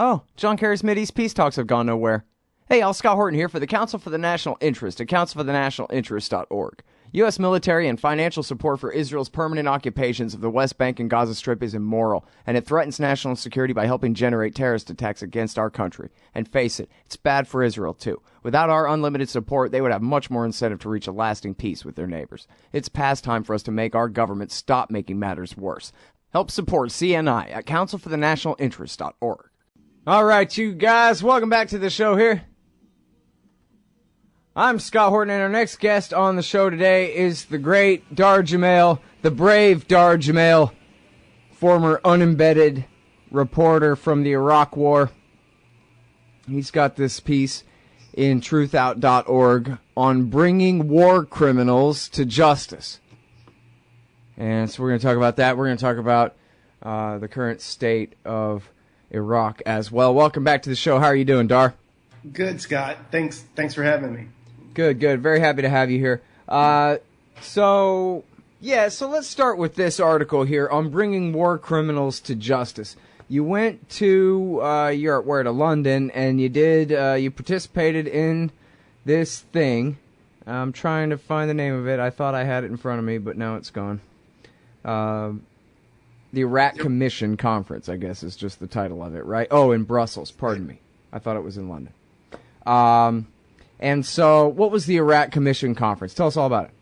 Oh, John Kerry's Mideast peace talks have gone nowhere. Hey, Scott Horton here for the Council for the National Interest at councilforthenationalinterest.org. U.S. military and financial support for Israel's permanent occupations of the West Bank and Gaza Strip is immoral, and it threatens national security by helping generate terrorist attacks against our country. And face it, it's bad for Israel, too. Without our unlimited support, they would have much more incentive to reach a lasting peace with their neighbors. It's past time for us to make our government stop making matters worse. Help support CNI at councilforthenationalinterest.org. All right, you guys, welcome back to the show here. I'm Scott Horton, and our next guest on the show today is the great Dahr Jamail, the brave Dahr Jamail, former unembedded reporter from the Iraq War. He's got this piece in Truthout.org on bringing war criminals to justice. And so we're going to talk about that. We're going to talk about the current state of Iraq as well. Welcome back to the show. How are you doing, Dahr? Good, Scott. Thanks for having me. Good. Very happy to have you here. So let's start with this article here on bringing war criminals to justice. You went to to London, and you participated in this thing. I'm trying to find the name of it. I thought I had it in front of me, but now it's gone. The Iraq Commission Conference, I guess, is just the title of it, right? Oh, in Brussels, pardon me. I thought it was in London. And so, what was the Iraq Commission Conference? Tell us all about it.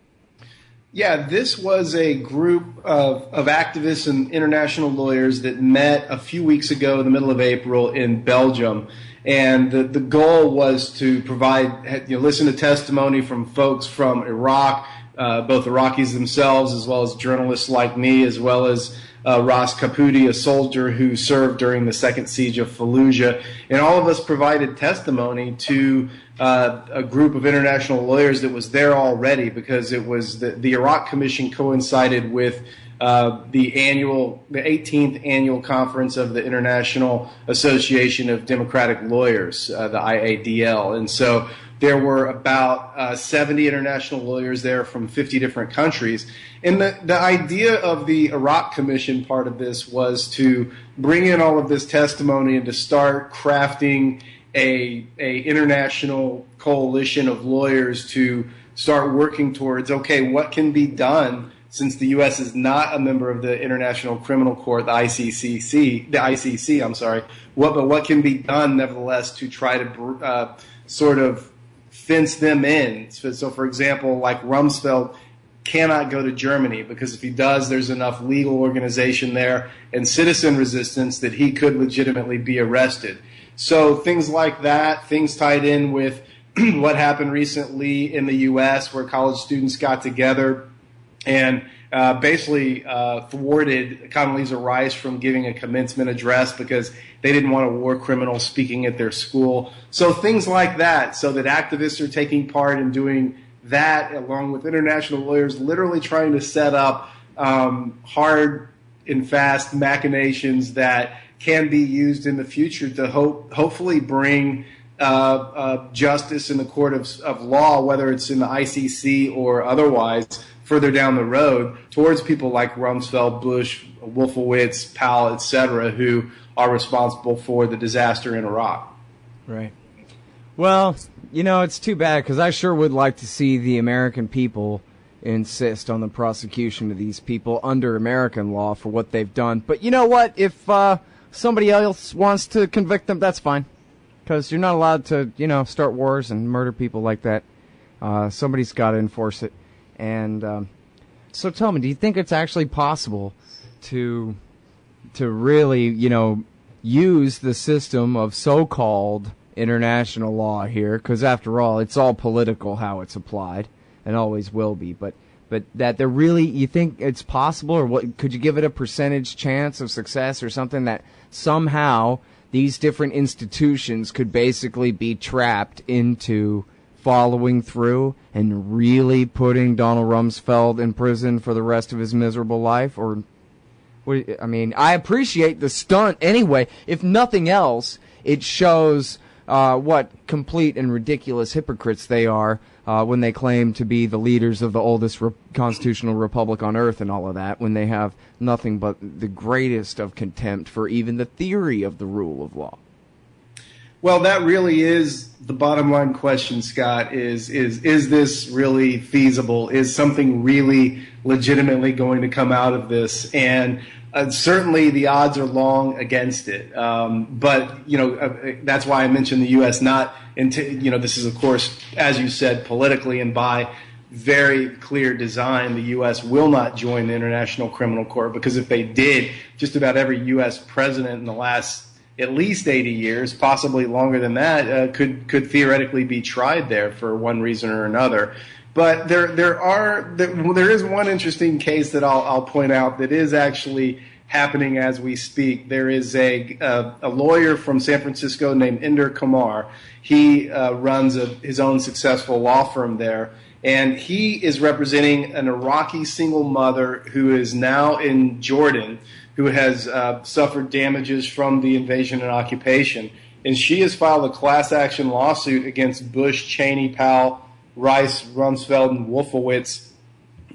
Yeah, this was a group of activists and international lawyers that met a few weeks ago in the middle of April in Belgium. And the goal was to listen to testimony from folks from Iraq, both Iraqis themselves, as well as journalists like me, as well as Ras Kapoudi, a soldier who served during the second siege of Fallujah. And all of us provided testimony to a group of international lawyers that was there already, because it was the Iraq Commission coincided with the 18th annual conference of the International Association of Democratic Lawyers, the IADL. And so there were about 70 international lawyers there from 50 different countries. And the idea of the Iraq Commission part of this was to bring in all of this testimony and to start crafting a international coalition of lawyers to start working towards, okay, what can be done since the U.S. is not a member of the International Criminal Court, the ICC, I'm sorry. What can be done, nevertheless, to try to sort of fence them in? So, for example, like Rumsfeld cannot go to Germany because if he does, there's enough legal organization there and citizen resistance that he could legitimately be arrested. So things like that, things tied in with what happened recently in the U.S. where college students got together and basically thwarted Condoleezza Rice from giving a commencement address because they didn't want a war criminal speaking at their school. So things like that, so that activists are taking part in doing that, along with international lawyers literally trying to set up hard and fast machinations that can be used in the future to hopefully bring justice in the court of law, whether it's in the ICC or otherwise, further down the road towards people like Rumsfeld, Bush, Wolfowitz, Powell, etc., who are responsible for the disaster in Iraq. Right. Well, it's too bad because I sure would like to see the American people insist on the prosecution of these people under American law for what they've done. But you know what? If somebody else wants to convict them, that's fine. Because you're not allowed to, start wars and murder people like that. Somebody's got to enforce it. And so tell me, do you think it's actually possible to really, use the system of so-called international law here? Because after all, it's all political how it's applied and always will be. But that there really, you think it's possible, or what? Could you give it a percentage chance of success or something that somehow these different institutions could basically be trapped into following through and really putting Donald Rumsfeld in prison for the rest of his miserable life? Or, I appreciate the stunt anyway. If nothing else, it shows what complete and ridiculous hypocrites they are when they claim to be the leaders of the oldest constitutional republic on earth and all of that, when they have nothing but the greatest of contempt for even the theory of the rule of law. Well, that really is the bottom line question, Scott, is this really feasible? Is something really legitimately going to come out of this? And certainly the odds are long against it. But, that's why I mentioned the U.S. This is, of course, as you said, politically and by very clear design, the U.S. will not join the International Criminal Court, because if they did, just about every U.S. president in the last at least 80 years, possibly longer than that, could theoretically be tried there for one reason or another. But there is one interesting case that I'll point out that is actually happening as we speak. There is a lawyer from San Francisco named Inder Kumar. He runs his own successful law firm there, and he is representing an Iraqi single mother who is now in Jordan, who has suffered damages from the invasion and occupation. And she has filed a class action lawsuit against Bush, Cheney, Powell, Rice, Rumsfeld, and Wolfowitz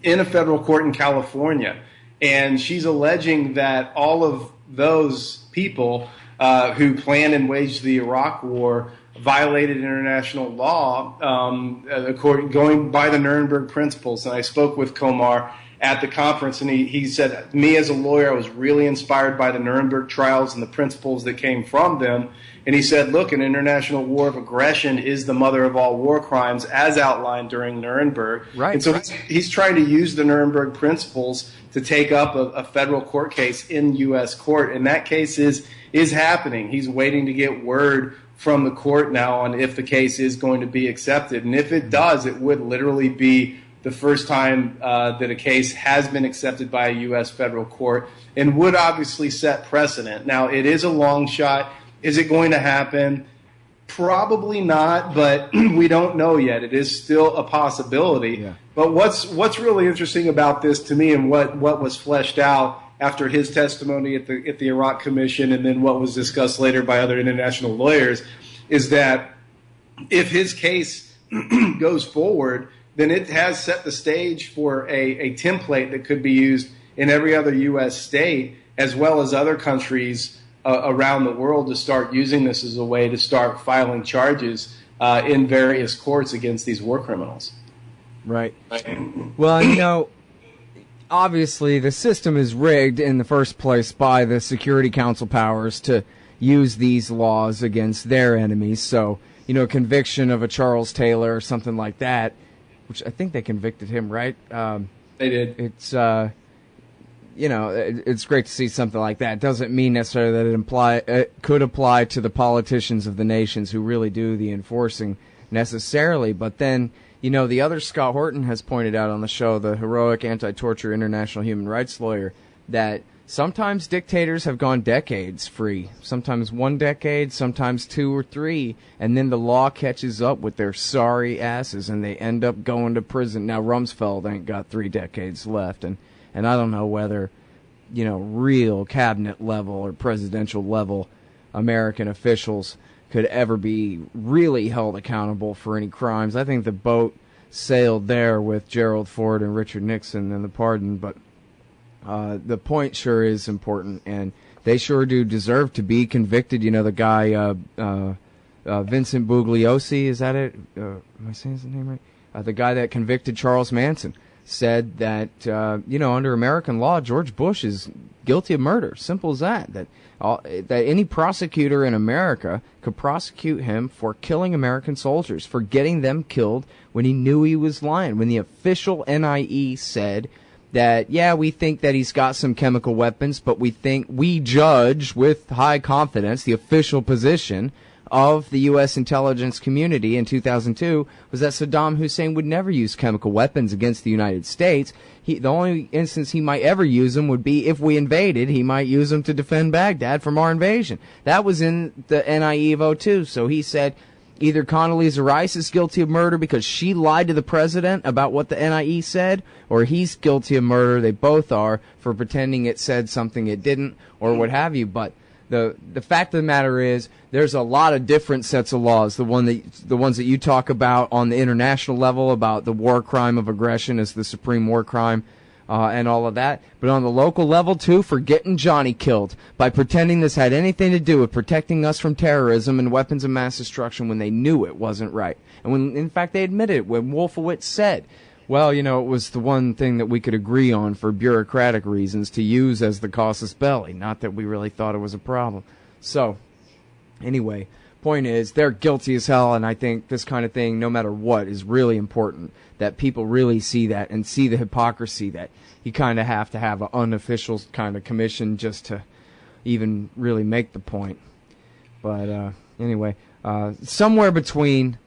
in a federal court in California. And she's alleging that all of those people who planned and waged the Iraq War violated international law, going by the Nuremberg principles. And I spoke with Komar at the conference, and he said, me as a lawyer, I was really inspired by the Nuremberg trials and the principles that came from them. And he said, look, an international war of aggression is the mother of all war crimes, as outlined during Nuremberg. Right. And so he's trying to use the Nuremberg principles to take up a federal court case in U.S. court. And that case is happening. He's waiting to get word from the court now on if the case is going to be accepted. And if it does, it would literally be the first time that a case has been accepted by a U.S. federal court, and would obviously set precedent. Now, it is a long shot. Is it going to happen? Probably not, but we don't know yet. It is still a possibility. Yeah. But what's really interesting about this to me, and what was fleshed out after his testimony at the Iraq Commission, and then what was discussed later by other international lawyers, is that if his case goes forward, then it has set the stage for a template that could be used in every other U.S. state, as well as other countries around the world, to start using this as a way to start filing charges in various courts against these war criminals. Right. Well, obviously the system is rigged in the first place by the Security Council powers to use these laws against their enemies. So, conviction of a Charles Taylor or something like that, which I think they convicted him, right? They did. It's, it's great to see something like that. It doesn't mean necessarily that it could apply to the politicians of the nations who really do the enforcing necessarily. But then, the other Scott Horton has pointed out on the show, the heroic anti-torture international human rights lawyer, that sometimes dictators have gone decades free, sometimes 1 decade, sometimes 2 or 3, and then the law catches up with their sorry asses and they end up going to prison. Now, Rumsfeld ain't got 3 decades left, and I don't know whether, real cabinet level or presidential level American officials could ever be really held accountable for any crimes. I think the boat sailed there with Gerald Ford and Richard Nixon and the pardon, but the point sure is important, and they sure do deserve to be convicted. The guy, Vincent Bugliosi, is that it? Am I saying his name right? The guy that convicted Charles Manson said that, under American law, George Bush is guilty of murder. Simple as that. That any prosecutor in America could prosecute him for killing American soldiers, for getting them killed when he knew he was lying. When the official NIE said that, yeah, we think that he's got some chemical weapons, but we judge with high confidence the official position of the U.S. intelligence community in 2002 was that Saddam Hussein would never use chemical weapons against the United States. The only instance he might ever use them would be if we invaded. He might use them to defend Baghdad from our invasion. That was in the NIE of 02. So he said either Condoleezza Rice is guilty of murder because she lied to the president about what the NIE said, or he's guilty of murder. They both are, for pretending it said something it didn't, or what have you. But the fact of the matter is, there's a lot of different sets of laws. The ones that you talk about on the international level, about the war crime of aggression as the supreme war crime, and all of that. But on the local level, too, for getting Johnny killed by pretending this had anything to do with protecting us from terrorism and weapons of mass destruction when they knew it wasn't right. And when, in fact, they admitted it, when Wolfowitz said, well, you know, it was the one thing that we could agree on for bureaucratic reasons to use as the casus belli, not that we really thought it was a problem. So, anyway, point is, they're guilty as hell, and I think this kind of thing, no matter what, is really important, that people really see that and see the hypocrisy that you kind of have to have an unofficial kind of commission just to even really make the point. But anyway, somewhere between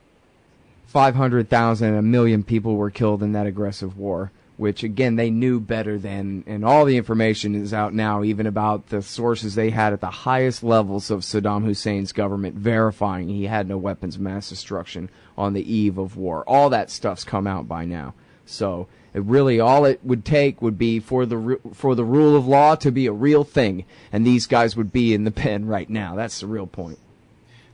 500,000 and 1 million people were killed in that aggressive war, which, again, they knew better than, and all the information is out now, even about the sources they had at the highest levels of Saddam Hussein's government verifying he had no weapons of mass destruction on the eve of war. All that stuff's come out by now. So it really, all it would take would be for the rule of law to be a real thing, and these guys would be in the pen right now. That's the real point.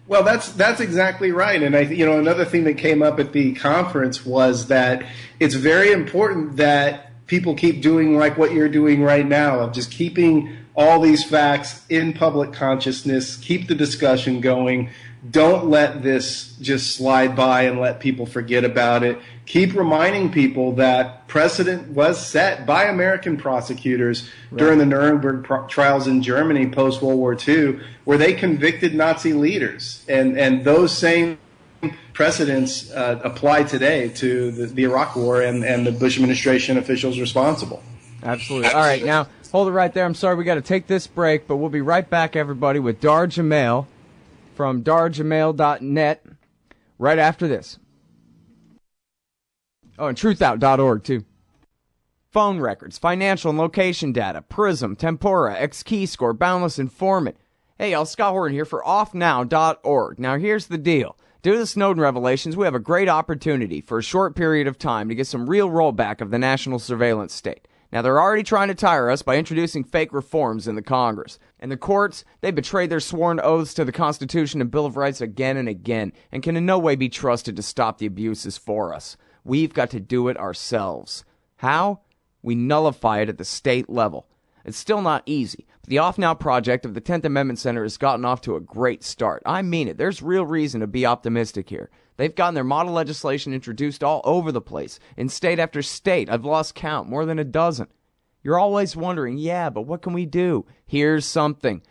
Well, that's exactly right. And another thing that came up at the conference was that it's very important that people keep doing like what you're doing right now, of just keeping all these facts in public consciousness, keep the discussion going. Don't let this just slide by and let people forget about it. Keep reminding people that precedent was set by American prosecutors during the Nuremberg trials in Germany post-World War II, where they convicted Nazi leaders. And those same precedents apply today to the Iraq War and the Bush administration officials responsible. Absolutely. All right, now, hold it right there. I'm sorry we got to take this break, but we'll be right back, everybody, with Dahr Jamail from dahrjamail.net right after this. Oh, and truthout.org, too. Phone records, financial and location data, Prism, Tempora, X-Keyscore, Boundless Informant. Hey, y'all, Scott Horton here for offnow.org. Now, here's the deal. Due to the Snowden revelations, we have a great opportunity for a short period of time to get some real rollback of the national surveillance state. Now, they're already trying to tire us by introducing fake reforms in the Congress. And the courts, they betrayed their sworn oaths to the Constitution and Bill of Rights again and again, and can in no way be trusted to stop the abuses for us. We've got to do it ourselves. How? We nullify it at the state level. It's still not easy, but the Off Now project of the 10th Amendment Center has gotten off to a great start. I mean it. There's real reason to be optimistic here. They've gotten their model legislation introduced all over the place, in state after state. I've lost count, more than a dozen. You're always wondering, yeah, but what can we do? Here's something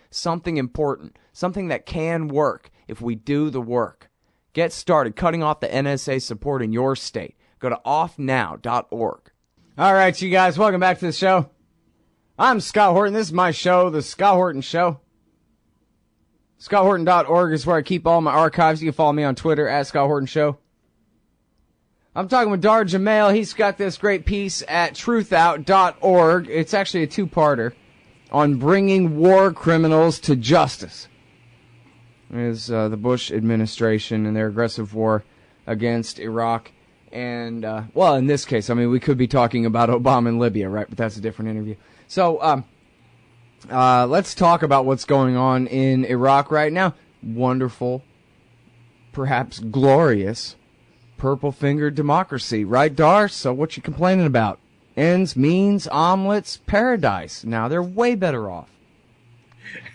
important, something that can work if we do the work. Get started cutting off the NSA support in your state. Go to offnow.org. All right, you guys, welcome back to the show. I'm Scott Horton. This is my show, The Scott Horton Show. ScottHorton.org is where I keep all my archives. You can follow me on Twitter, at Scott Horton Show. I'm talking with Dahr Jamail. He's got this great piece at Truthout.org. It's actually a two-parter on bringing war criminals to justice. It is the Bush administration and their aggressive war against Iraq. And, well, in this case, I mean, we could be talking about Obama and Libya, right? But that's a different interview. So, let's talk about what's going on in Iraq right now. Wonderful, perhaps glorious, purple-fingered democracy, right, Dahr? So what you complaining about? Ends, means, omelets, paradise. Now they're way better off.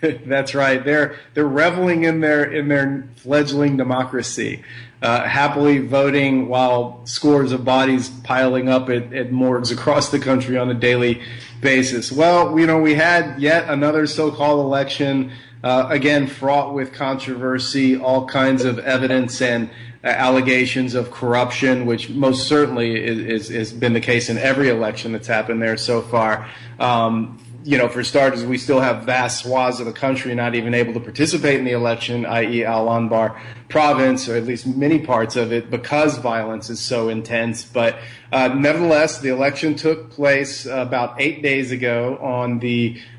That's right. They're reveling in their fledgling democracy, happily voting while scores of bodies piling up at morgues across the country on a daily basis. Well, we had yet another so-called election, again fraught with controversy, all kinds of evidence and allegations of corruption, which most certainly has been the case in every election that's happened there so far. For starters, we still have vast swaths of the country not even able to participate in the election, i.e. Al-Anbar province, or at least many parts of it, because violence is so intense. But nevertheless, the election took place about 8 days ago on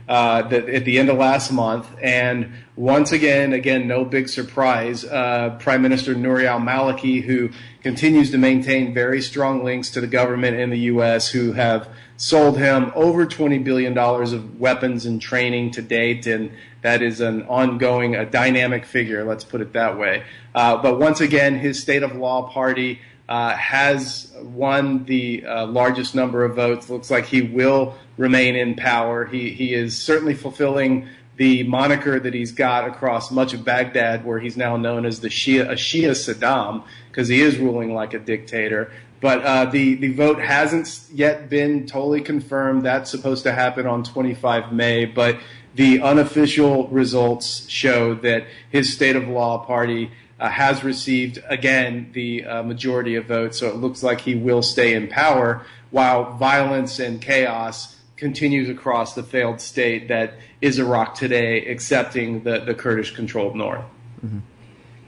at the end of last month. And once again, no big surprise, Prime Minister Nouri al-Maliki, who continues to maintain very strong links to the government in the U.S., who have sold him over $20 billion of weapons and training to date, and that is an ongoing, a dynamic figure, let's put it that way. But once again, his State of Law party has won the largest number of votes. Looks like he will remain in power. He is certainly fulfilling the moniker that he's got across much of Baghdad, where he's now known as a Shia Saddam, because he is ruling like a dictator. But the vote hasn't yet been totally confirmed. That's supposed to happen on 25 May. But the unofficial results show that his state of law party has received, again, the majority of votes. So it looks like he will stay in power, while violence and chaos continues across the failed state that is Iraq today, excepting the Kurdish-controlled north. Mm-hmm.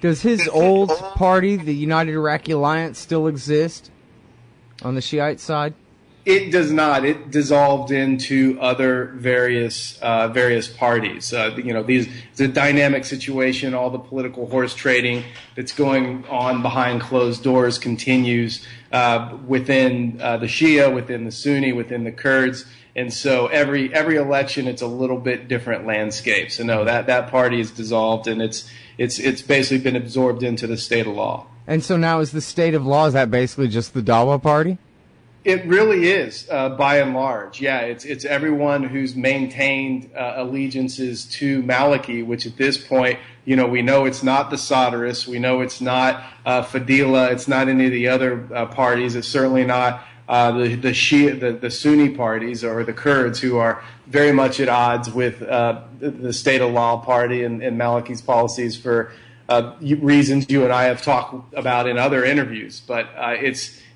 Does his old party, the United Iraqi Alliance, still exist on the Shiite side? It does not. It dissolved into other various parties. It's a dynamic situation. All the political horse trading that's going on behind closed doors continues within the Shia, within the Sunni, within the Kurds. And so every election, it's a little bit different landscape. So no, that party is dissolved, and it's basically been absorbed into the state of law. And so now is the state of law, is that basically just the Dawa party? It really is, by and large. Yeah, it's everyone who's maintained allegiances to Maliki, which at this point, we know it's not the Sadrists. We know it's not Fadila. It's not any of the other parties. It's certainly not the Shia, the Sunni parties, or the Kurds, who are very much at odds with the state of law party and Maliki's policies for reasons you and I have talked about in other interviews. But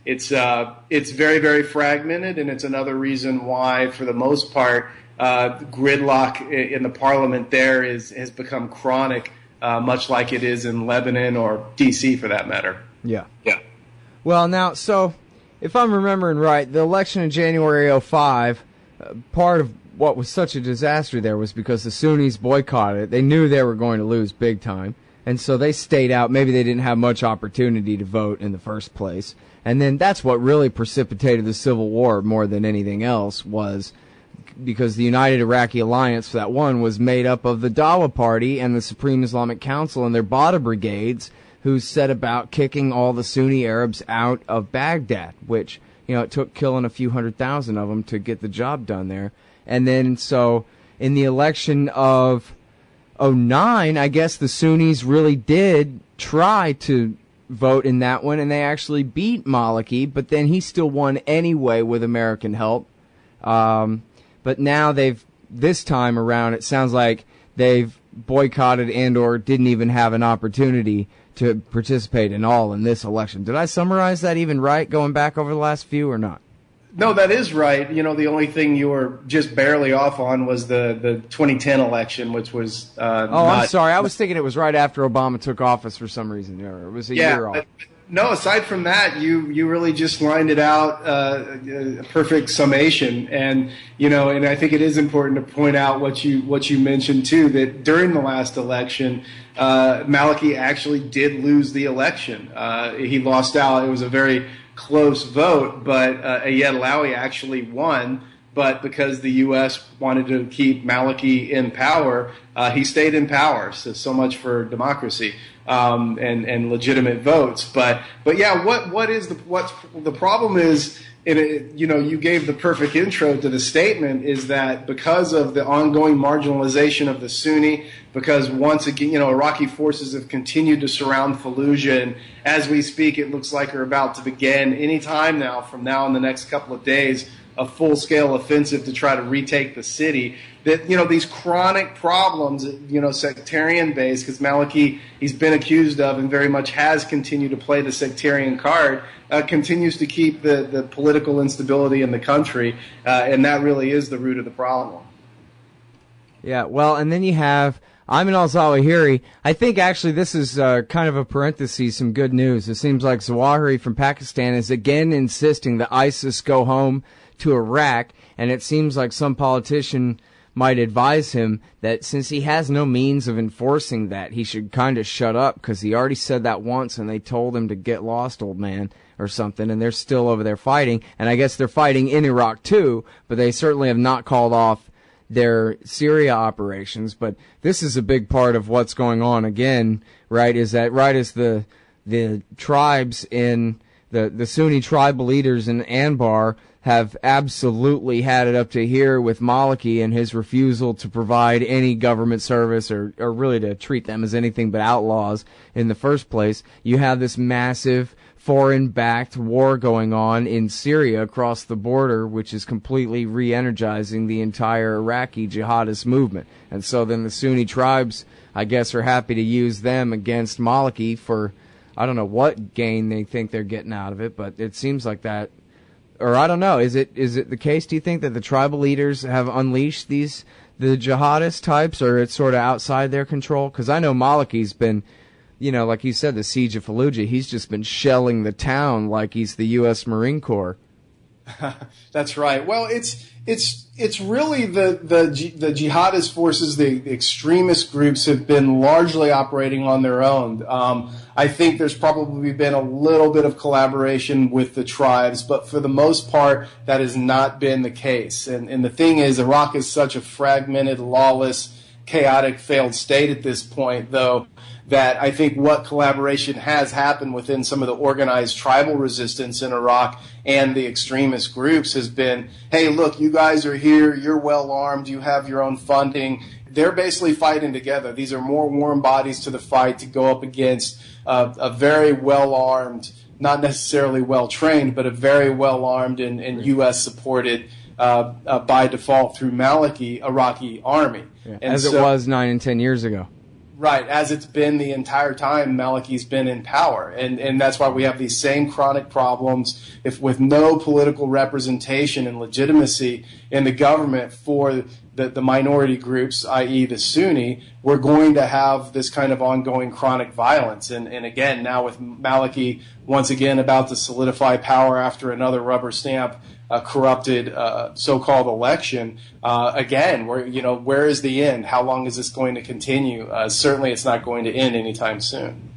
it's very, very fragmented, and it's another reason why, for the most part, gridlock in the parliament there has become chronic, much like it is in Lebanon or D.C. for that matter. Yeah. Well, now, so if I'm remembering right, the election in January '05, part of what was such a disaster there was because the Sunnis boycotted it. They knew they were going to lose big time, and so they stayed out. Maybe they didn't have much opportunity to vote in the first place. And then that's what really precipitated the Civil War more than anything else, was because the United Iraqi Alliance, for that one, was made up of the Dawa Party and the Supreme Islamic Council and their Bada brigades, who set about kicking all the Sunni Arabs out of Baghdad, which, it took killing a few 100,000 of them to get the job done there. And then, so, in the election of '09, I guess the Sunnis really did try to vote in that one, and they actually beat Maliki, but then he still won anyway with American help. But now this time around, it sounds like they've boycotted and or didn't even have an opportunity to participate in this election. Did I summarize that even right, going back over the last few, or not? No, that is right. The only thing you were just barely off on was the 2010 election, which was I'm sorry. I was thinking it was right after Obama took office for some reason. It was a year off. No, aside from that, you really just lined it out, a perfect summation. And and I think it is important to point out what you mentioned too, that during the last election, Maliki actually did lose the election. He lost out. It was a very close vote, but Ayed Alawi actually won. But because the U.S. wanted to keep Maliki in power, he stayed in power. So much for democracy and legitimate votes. But yeah, what's the problem is? You gave the perfect intro to the statement, is that because of the ongoing marginalization of the Sunni, because once again, Iraqi forces have continued to surround Fallujah, and as we speak, it looks like we're about to begin any time now from now in the next couple of days, a full-scale offensive to try to retake the city. That these chronic problems, sectarian-based, because Maliki, he's been accused of and very much has continued to play the sectarian card, continues to keep the political instability in the country, and that really is the root of the problem. Yeah, well, and then you have Ayman al-Zawahiri. I think actually this is kind of a parenthesis, some good news. It seems like Zawahiri from Pakistan is again insisting that ISIS go home to Iraq, and it seems like some politician might advise him that since he has no means of enforcing that, he should kind of shut up, because he already said that once and they told him to get lost, old man, or something, and they're still over there fighting. And I guess they're fighting in Iraq too, but they certainly have not called off their Syria operations. But this is a big part of what's going on again, right, is that right as the tribes in the Sunni tribal leaders in Anbar have absolutely had it up to here with Maliki and his refusal to provide any government service or really to treat them as anything but outlaws in the first place. You have this massive foreign-backed war going on in Syria across the border, which is completely re-energizing the entire Iraqi jihadist movement. And so then the Sunni tribes, I guess, are happy to use them against Maliki for, I don't know what gain they think they're getting out of it, but it seems like that. Or I don't know, is it the case, do you think, that the tribal leaders have unleashed the jihadist types, or it's sort of outside their control? Because I know Maliki's been, like you said, the siege of Fallujah, he's just been shelling the town like he's the U.S. Marine Corps. That's right. Well, it's really the jihadist forces, the extremist groups have been largely operating on their own. I think there's probably been a little bit of collaboration with the tribes, but for the most part, that has not been the case. And the thing is, Iraq is such a fragmented, lawless, chaotic, failed state at this point, though, that I think what collaboration has happened within some of the organized tribal resistance in Iraq and the extremist groups has been, hey, look, you guys are here, you're well armed, you have your own funding. They're basically fighting together. These are more warm bodies to the fight to go up against a very well-armed, not necessarily well-trained, but a very well-armed and U.S.-supported by default through Maliki Iraqi army. Yeah, as it was 9 and 10 years ago. Right, as it's been the entire time Maliki's been in power. And that's why we have these same chronic problems with no political representation and legitimacy in the government for the minority groups, i.e. the Sunni. We're going to have this kind of ongoing chronic violence. And again, now with Maliki once again about to solidify power after another rubber stamp corrupted so-called election. Again, where is the end? How long is this going to continue? Certainly it's not going to end anytime soon.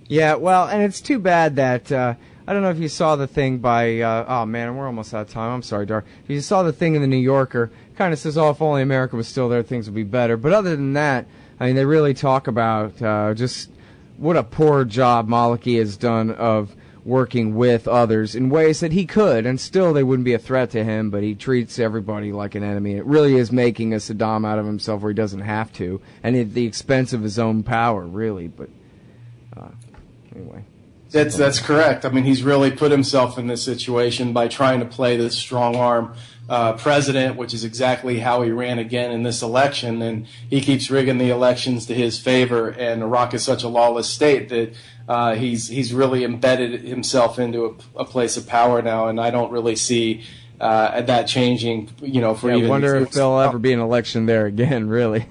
Yeah, well, and it's too bad that, I don't know if you saw the thing by, oh man, we're almost out of time. I'm sorry, Dahr. If you saw the thing in the New Yorker, kind of says, oh, if only America was still there, things would be better. But other than that, I mean, they really talk about just what a poor job Maliki has done of working with others in ways that he could, and still they wouldn't be a threat to him, but he treats everybody like an enemy. It really is making a Saddam out of himself where he doesn't have to, and at the expense of his own power, really. But anyway. That's correct. I mean, he's really put himself in this situation by trying to play this strong-arm president, which is exactly how he ran again in this election, and he keeps rigging the elections to his favor, and Iraq is such a lawless state that he's really embedded himself into a place of power now, and I don't really see that changing, for even... I wonder if there'll ever be an election there again, really.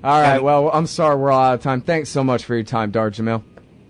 All right, well, I'm sorry we're all out of time. Thanks so much for your time, Dahr Jamail.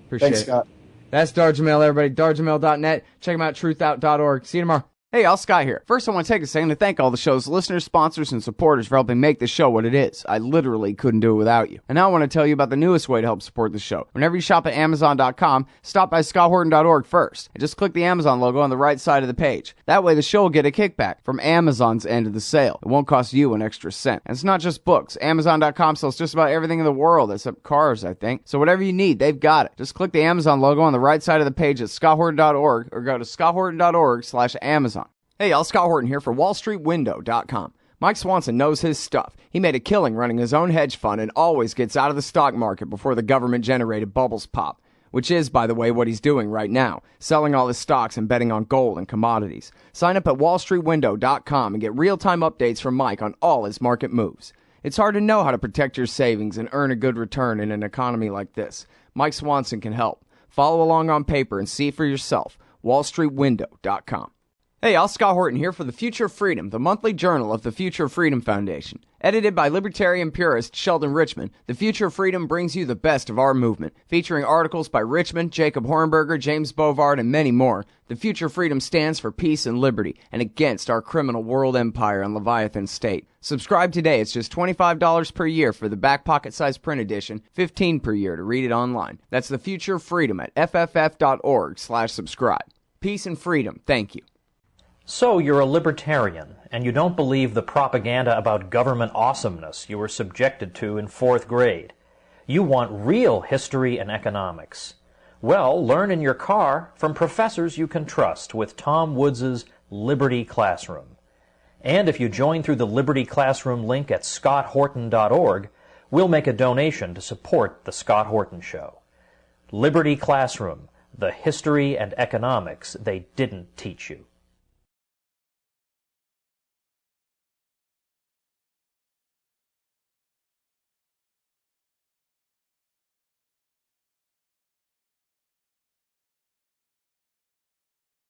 Appreciate it. Thanks, Scott. That's Dahr Jamail, everybody. DahrJamail.net. Check him out, Truthout.org. See you tomorrow. Hey, y'all, Scott here. First, I want to take a second to thank all the show's listeners, sponsors, and supporters for helping make the show what it is. I literally couldn't do it without you. And now I want to tell you about the newest way to help support the show. Whenever you shop at Amazon.com, stop by ScottHorton.org first, and just click the Amazon logo on the right side of the page. That way, the show will get a kickback from Amazon's end of the sale. It won't cost you an extra cent. And it's not just books. Amazon.com sells just about everything in the world, except cars, I think. So whatever you need, they've got it. Just click the Amazon logo on the right side of the page at ScottHorton.org, or go to ScottHorton.org/Amazon. Hey y'all, Scott Horton here for WallStreetWindow.com. Mike Swanson knows his stuff. He made a killing running his own hedge fund and always gets out of the stock market before the government-generated bubbles pop, which is, by the way, what he's doing right now, selling all his stocks and betting on gold and commodities. Sign up at WallStreetWindow.com and get real-time updates from Mike on all his market moves. It's hard to know how to protect your savings and earn a good return in an economy like this. Mike Swanson can help. Follow along on paper and see for yourself. WallStreetWindow.com. Hey, y'all, Scott Horton here for The Future of Freedom, the monthly journal of the Future of Freedom Foundation. Edited by libertarian purist Sheldon Richman, The Future of Freedom brings you the best of our movement, featuring articles by Richman, Jacob Hornberger, James Bovard, and many more. The Future of Freedom stands for peace and liberty, and against our criminal world empire and Leviathan state. Subscribe today. It's just $25 per year for the back pocket size print edition, $15 per year to read it online. That's The Future of Freedom at fff.org/subscribe. Peace and freedom. Thank you. So you're a libertarian, and you don't believe the propaganda about government awesomeness you were subjected to in 4th grade. You want real history and economics. Well, learn in your car from professors you can trust with Tom Woods' Liberty Classroom. And if you join through the Liberty Classroom link at scotthorton.org, we'll make a donation to support The Scott Horton Show. Liberty Classroom, the history and economics they didn't teach you.